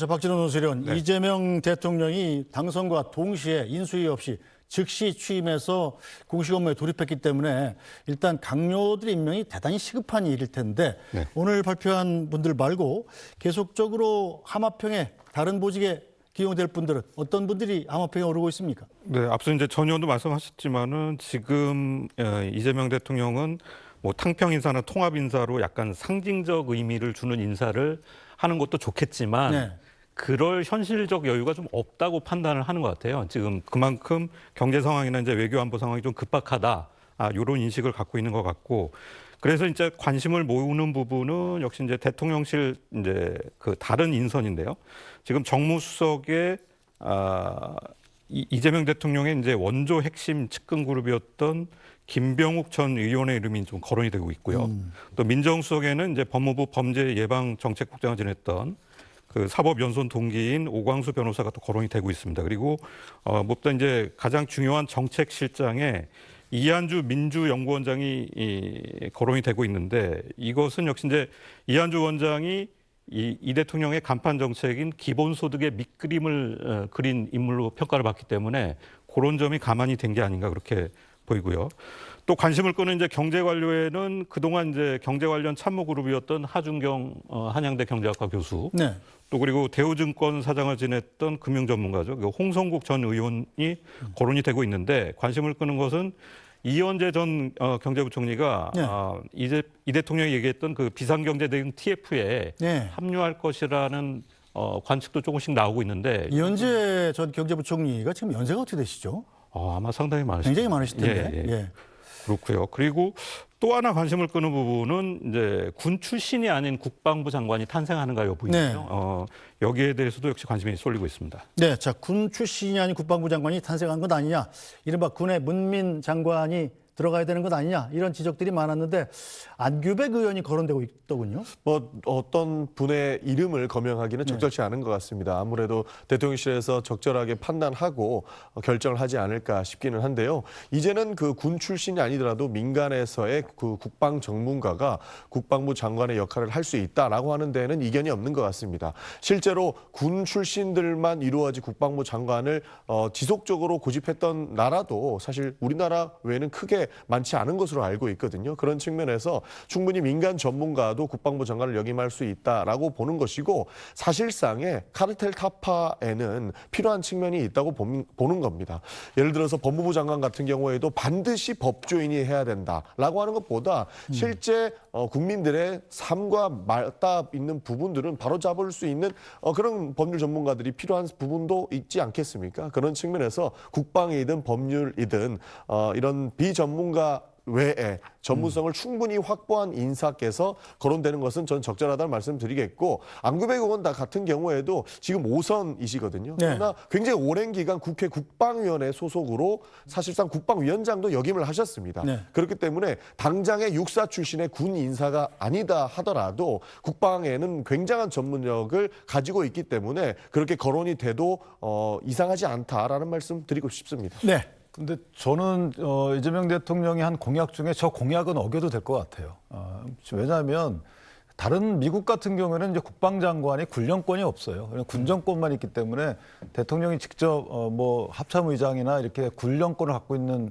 박진원 논설위원, 네. 이재명 대통령이 당선과 동시에 인수위 없이 즉시 취임해서 공식 업무에 돌입했기 때문에 일단 강요들 임명이 대단히 시급한 일일 텐데 네. 오늘 발표한 분들 말고 계속적으로 하마평에 다른 보직에 기용될 분들은 어떤 분들이 하마평에 오르고 있습니까? 네, 앞서 이제 전 의원도 말씀하셨지만은 지금 이재명 대통령은 뭐 탕평 인사나 통합 인사로 약간 상징적 의미를 주는 인사를 하는 것도 좋겠지만 네. 그럴 현실적 여유가 좀 없다고 판단을 하는 것 같아요. 지금 그만큼 경제 상황이나 이제 외교 안보 상황이 좀 급박하다. 이런 인식을 갖고 있는 것 같고, 그래서 이제 관심을 모으는 부분은 역시 이제 대통령실 이제 그 다른 인선인데요. 지금 정무수석의 이재명 대통령의 이제 원조 핵심 측근 그룹이었던 김병욱 전 의원의 이름이 좀 거론이 되고 있고요. 또 민정수석에는 이제 법무부 범죄예방정책국장을 지냈던 그 사법연수원 동기인 오광수 변호사가 또 거론이 되고 있습니다. 그리고 무엇보다 이제 가장 중요한 정책실장에 이한주 민주연구원장이 거론이 되고 있는데, 이것은 역시 이제 이한주 원장이 이 대통령의 간판 정책인 기본소득의 밑그림을 그린 인물로 평가를 받기 때문에 그런 점이 가만히 된 게 아닌가 그렇게 보이고요. 또 관심을 끄는 이제 경제 관료에는 그동안 이제 경제 관련 참모 그룹이었던 하준경 한양대 경제학과 교수, 네. 또 그리고 대우증권 사장을 지냈던 금융 전문가죠. 홍성국 전 의원이 거론이 되고 있는데, 관심을 끄는 것은 이현재 전 경제부총리가 네. 이 대통령이 얘기했던 그 비상경제 대응 TF에 네. 합류할 것이라는 관측도 조금씩 나오고 있는데, 이현재 전 경제부총리가 지금 연세가 어떻게 되시죠? 아마 상당히 많으실 굉장히 많으실 텐데. 예, 예. 그렇고요. 그리고 또 하나 관심을 끄는 부분은 이제 군 출신이 아닌 국방부 장관이 탄생하는가 여부인데요. 네. 여기에 대해서도 역시 관심이 쏠리고 있습니다. 네, 자, 군 출신이 아닌 국방부 장관이 탄생한 것 아니냐, 이른바 군의 문민 장관이 들어가야 되는 것 아니냐, 이런 지적들이 많았는데 안규백 의원이 거론되고 있더군요. 뭐 어떤 분의 이름을 거명하기는 적절치 않은 것 같습니다. 아무래도 대통령실에서 적절하게 판단하고 결정을 하지 않을까 싶기는 한데요. 이제는 그 군 출신이 아니더라도 민간에서의 그 국방 전문가가 국방부 장관의 역할을 할 수 있다라고 하는 데에는 이견이 없는 것 같습니다. 실제로 군 출신들만 이루어진 국방부 장관을 지속적으로 고집했던 나라도 사실 우리나라 외에는 크게 많지 않은 것으로 알고 있거든요. 그런 측면에서 충분히 민간 전문가도 국방부 장관을 역임할 수 있다라고 보는 것이고, 사실상의 카르텔 타파에는 필요한 측면이 있다고 보는 겁니다. 예를 들어서 법무부 장관 같은 경우에도 반드시 법조인이 해야 된다라고 하는 것보다 실제 국민들의 삶과 맞닿아 있는 부분들은 바로잡을 수 있는 그런 법률 전문가들이 필요한 부분도 있지 않겠습니까? 그런 측면에서 국방이든 법률이든 이런 비전문가 외에 전문성을 충분히 확보한 인사께서 거론되는 것은 전 적절하다는 말씀드리겠고, 안규백 의원 같은 경우에도 지금 5선이시거든요. 네. 그러나 굉장히 오랜 기간 국회 국방위원회 소속으로 사실상 국방위원장도 역임을 하셨습니다. 네. 그렇기 때문에 당장의 육사 출신의 군 인사가 아니다 하더라도 국방에는 굉장한 전문력을 가지고 있기 때문에 그렇게 거론이 돼도 이상하지 않다라는 말씀 드리고 싶습니다. 네. 근데 저는 이재명 대통령이 한 공약 중에 저 공약은 어겨도 될 것 같아요. 왜냐하면 다른 미국 같은 경우에는 이제 국방장관이 군령권이 없어요. 그냥 군정권만 있기 때문에 대통령이 직접 뭐 합참의장이나 이렇게 군령권을 갖고 있는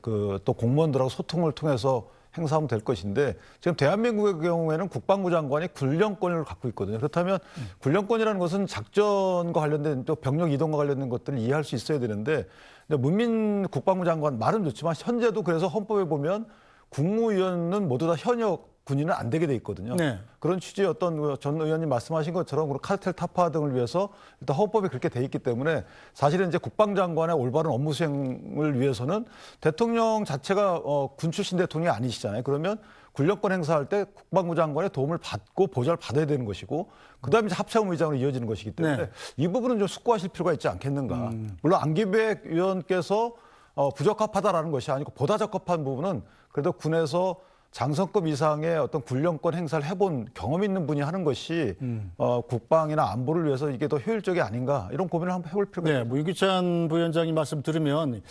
그 또 공무원들하고 소통을 통해서 행사하면 될 것인데, 지금 대한민국의 경우에는 국방부 장관이 군령권을 갖고 있거든요. 그렇다면 군령권이라는 것은 작전과 관련된 또 병력 이동과 관련된 것들을 이해할 수 있어야 되는데, 문민 국방부 장관 말은 좋지만 현재도 그래서 헌법에 보면 국무위원은 모두 다 현역 군인은 안 되게 돼 있거든요. 네. 그런 취지의 어떤 전 의원님 말씀하신 것처럼 카르텔 타파 등을 위해서 일단 헌법에 그렇게 돼 있기 때문에 사실은 이제 국방장관의 올바른 업무 수행을 위해서는 대통령 자체가 군 출신 대통령이 아니시잖아요. 그러면 군령권 행사할 때 국방부 장관의 도움을 받고 보좌를 받아야 되는 것이고, 그다음에 이제 합참의장으로 이어지는 것이기 때문에 네. 이 부분은 좀 숙고하실 필요가 있지 않겠는가. 물론 안기백 의원께서 부적합하다라는 것이 아니고 보다 적합한 부분은 그래도 군에서 장성급 이상의 어떤 군령권 행사를 해본 경험 있는 분이 하는 것이 국방이나 안보를 위해서 이게 더 효율적이 아닌가 이런 고민을 한번 해볼 필요가 네, 있습니다. 뭐 유기찬 부위원장님 말씀 들으면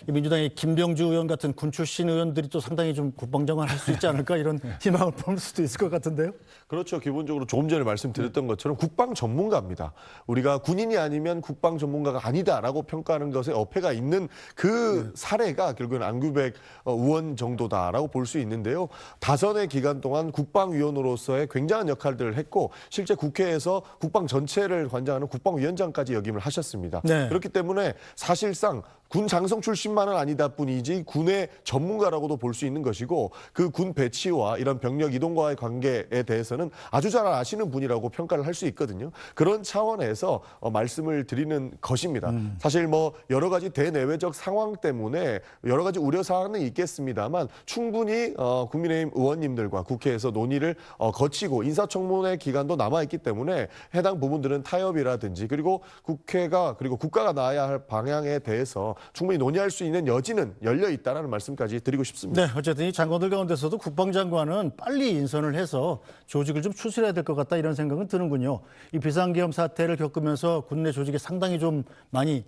이 민주당의 김병주 의원 같은 군 출신 의원들이 또 상당히 좀 국방장관 할 수 있지 않을까 이런 희망을 볼 수도 있을 것 같은데요. 그렇죠. 기본적으로 조금 전에 말씀드렸던 것처럼 국방 전문가입니다. 우리가 군인이 아니면 국방 전문가가 아니다라고 평가하는 것에 어폐가 있는 그 사례가 결국은 안규백 의원 정도다라고 볼 수 있는데요. 다선의 기간 동안 국방위원으로서의 굉장한 역할들을 했고 실제 국회에서 국방 전체를 관장하는 국방위원장까지 역임을 하셨습니다. 네. 그렇기 때문에 사실상 군 장성 출신만은 아니다 뿐이지 군의 전문가라고도 볼 수 있는 것이고 그 군 배치와 이런 병력 이동과의 관계에 대해서는 아주 잘 아시는 분이라고 평가를 할 수 있거든요. 그런 차원에서 말씀을 드리는 것입니다. 사실 뭐 여러 가지 대내외적 상황 때문에 여러 가지 우려 사항은 있겠습니다만 충분히 국민의힘 의원님들과 국회에서 논의를 거치고 인사청문회 기간도 남아있기 때문에 해당 부분들은 타협이라든지 그리고 국회가 그리고 국가가 나아야 할 방향에 대해서 충분히 논의할 수 있는 여지는 열려 있다는 말씀까지 드리고 싶습니다. 네, 어쨌든 이 장관들 가운데서도 국방장관은 빨리 인선을 해서 조직을 좀 추스려야 될 것 같다 이런 생각은 드는군요. 이 비상계엄 사태를 겪으면서 군내 조직이 상당히 좀 많이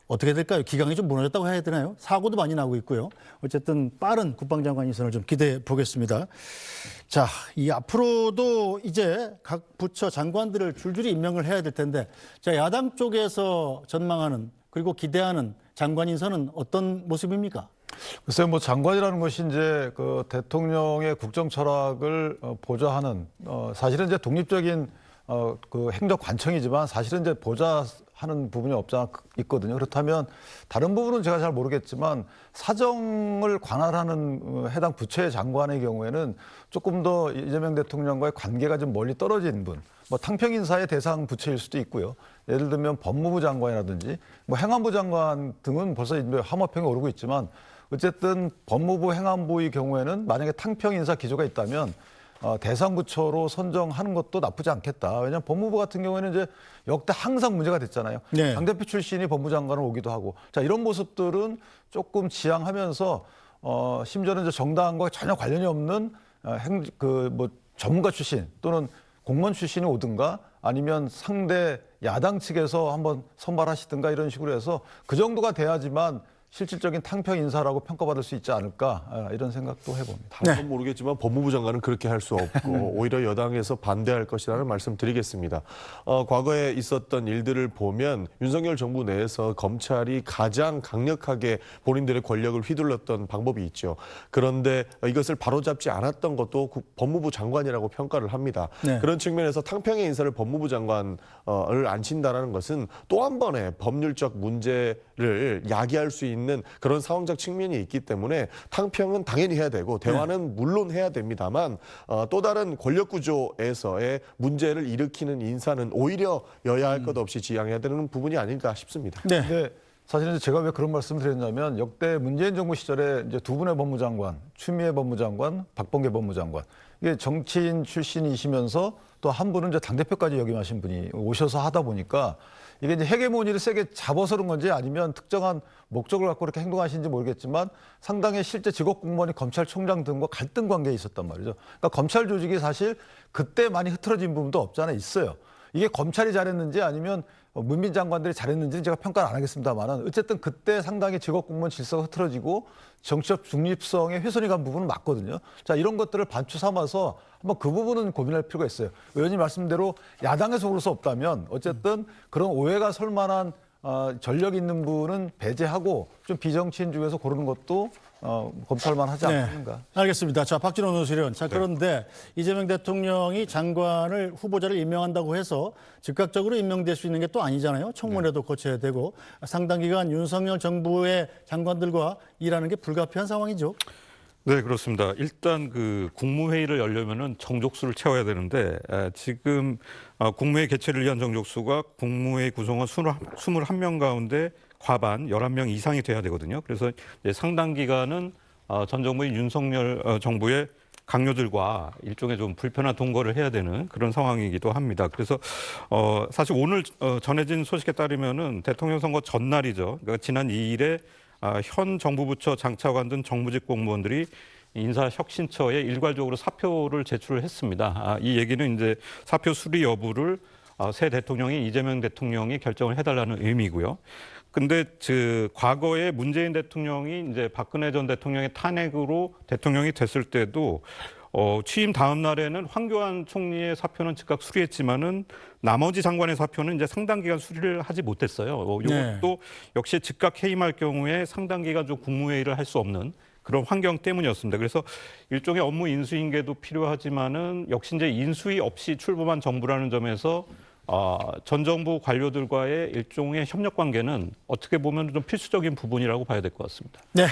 어떻게 될까요? 기강이 좀 무너졌다고 해야 되나요? 사고도 많이 나고 있고요. 어쨌든 빠른 국방장관 인선을 좀 기대해 보겠습니다. 자, 이 앞으로도 이제 각 부처 장관들을 줄줄이 임명을 해야 될 텐데, 자, 야당 쪽에서 전망하는 그리고 기대하는 장관 인선은 어떤 모습입니까? 글쎄요, 뭐 장관이라는 것이 이제 그 대통령의 국정 철학을 보좌하는 사실은 이제 독립적인 그 행정 관청이지만 사실은 이제 보좌하는 부분이 없지 않아 있거든요. 그렇다면 다른 부분은 제가 잘 모르겠지만 사정을 관할하는 해당 부처의 장관의 경우에는 조금 더 이재명 대통령과의 관계가 좀 멀리 떨어진 분, 뭐 탕평인사의 대상 부처일 수도 있고요. 예를 들면 법무부 장관이라든지 뭐 행안부 장관 등은 벌써 이제 함업평에 오르고 있지만 어쨌든 법무부 행안부의 경우에는 만약에 탕평인사 기조가 있다면 대상 부처로 선정하는 것도 나쁘지 않겠다. 왜냐하면 법무부 같은 경우에는 이제 역대 항상 문제가 됐잖아요. 네. 당대표 출신이 법무장관을 오기도 하고. 자, 이런 모습들은 조금 지양하면서 심지어는 이제 정당과 전혀 관련이 없는 뭐 전문가 출신 또는 공무원 출신이 오든가 아니면 상대 야당 측에서 한번 선발하시든가 이런 식으로 해서 그 정도가 돼야지만 실질적인 탕평 인사라고 평가받을 수 있지 않을까 이런 생각도 해봅니다. 다른 건 모르겠지만 법무부 장관은 그렇게 할 수 없고 오히려 여당에서 반대할 것이라는 말씀 드리겠습니다. 과거에 있었던 일들을 보면 윤석열 정부 내에서 검찰이 가장 강력하게 본인들의 권력을 휘둘렀던 방법이 있죠. 그런데 이것을 바로잡지 않았던 것도 법무부 장관이라고 평가를 합니다. 네. 그런 측면에서 탕평의 인사를 법무부 장관을 앉힌다는 것은 또 한 번의 법률적 문제를 야기할 수 있는 그런 상황적 측면이 있기 때문에 탕평은 당연히 해야 되고 대화는 물론 해야 됩니다만 또 다른 권력 구조에서의 문제를 일으키는 인사는 오히려 여야 할 것 없이 지양해야 되는 부분이 아닐까 싶습니다. 네. 근데 사실은 제가 왜 그런 말씀을 드렸냐면 역대 문재인 정부 시절에 이제 두 분의 법무장관, 추미애 법무장관, 박범계 법무장관 이게 정치인 출신이시면서 또 한 분은 이제 당대표까지 역임하신 분이 오셔서 하다 보니까 이게 이제 헤게모니를 세게 잡아서 그런 건지 아니면 특정한 목적을 갖고 그렇게 행동하시는지 모르겠지만 상당히 실제 직업 공무원이 검찰총장 등과 갈등 관계에 있었단 말이죠. 그러니까 검찰 조직이 사실 그때 많이 흐트러진 부분도 없지 않아 있어요. 이게 검찰이 잘했는지 아니면 문민 장관들이 잘했는지는 제가 평가는 안 하겠습니다만 어쨌든 그때 상당히 직업 공무원 질서가 흐트러지고 정치적 중립성에 훼손이 간 부분은 맞거든요. 자, 이런 것들을 반추 삼아서 한번 그 부분은 고민할 필요가 있어요. 의원님 말씀대로 야당에서 그럴 수 없다면 어쨌든 그런 오해가 설 만한 전력 있는 분은 배제하고 좀 비정치인 중에서 고르는 것도 검토할 하지 않는가. 네, 알겠습니다. 자, 박진원 의원실은 자, 그런데 이재명 대통령이 장관을 후보자를 임명한다고 해서 즉각적으로 임명될 수 있는 게 또 아니잖아요. 청문회도 거쳐야 되고 상당 기간 윤석열 정부의 장관들과 일하는 게 불가피한 상황이죠. 네, 그렇습니다. 일단 그 국무회의를 열려면은 정족수를 채워야 되는데 지금 국무회의 개최를 위한 정족수가 국무회의 구성원 21명 가운데 과반 11명 이상이 돼야 되거든요. 그래서 이제 상당 기간은 전 정부인 윤석열 정부의 강요들과 일종의 좀 불편한 동거를 해야 되는 그런 상황이기도 합니다. 그래서 사실 오늘 전해진 소식에 따르면은 대통령 선거 전날이죠. 그러니까 지난 2일에 현 정부 부처 장차관 등 정부직 공무원들이 인사혁신처에 일괄적으로 사표를 제출을 했습니다. 이 얘기는 이제 사표 수리 여부를 새 대통령이 이재명 대통령이 결정을 해달라는 의미고요. 근데 과거에 문재인 대통령이 이제 박근혜 전 대통령의 탄핵으로 대통령이 됐을 때도 취임 다음 날에는 황교안 총리의 사표는 즉각 수리했지만은 나머지 장관의 사표는 이제 상당 기간 수리를 하지 못했어요. 이것도 역시 즉각 해임할 경우에 상당 기간 좀 국무회의를 할 수 없는 그런 환경 때문이었습니다. 그래서 일종의 업무 인수인계도 필요하지만은 역시 이제 인수위 없이 출범한 정부라는 점에서 전 정부 관료들과의 일종의 협력 관계는 어떻게 보면 좀 필수적인 부분이라고 봐야 될 것 같습니다. 네,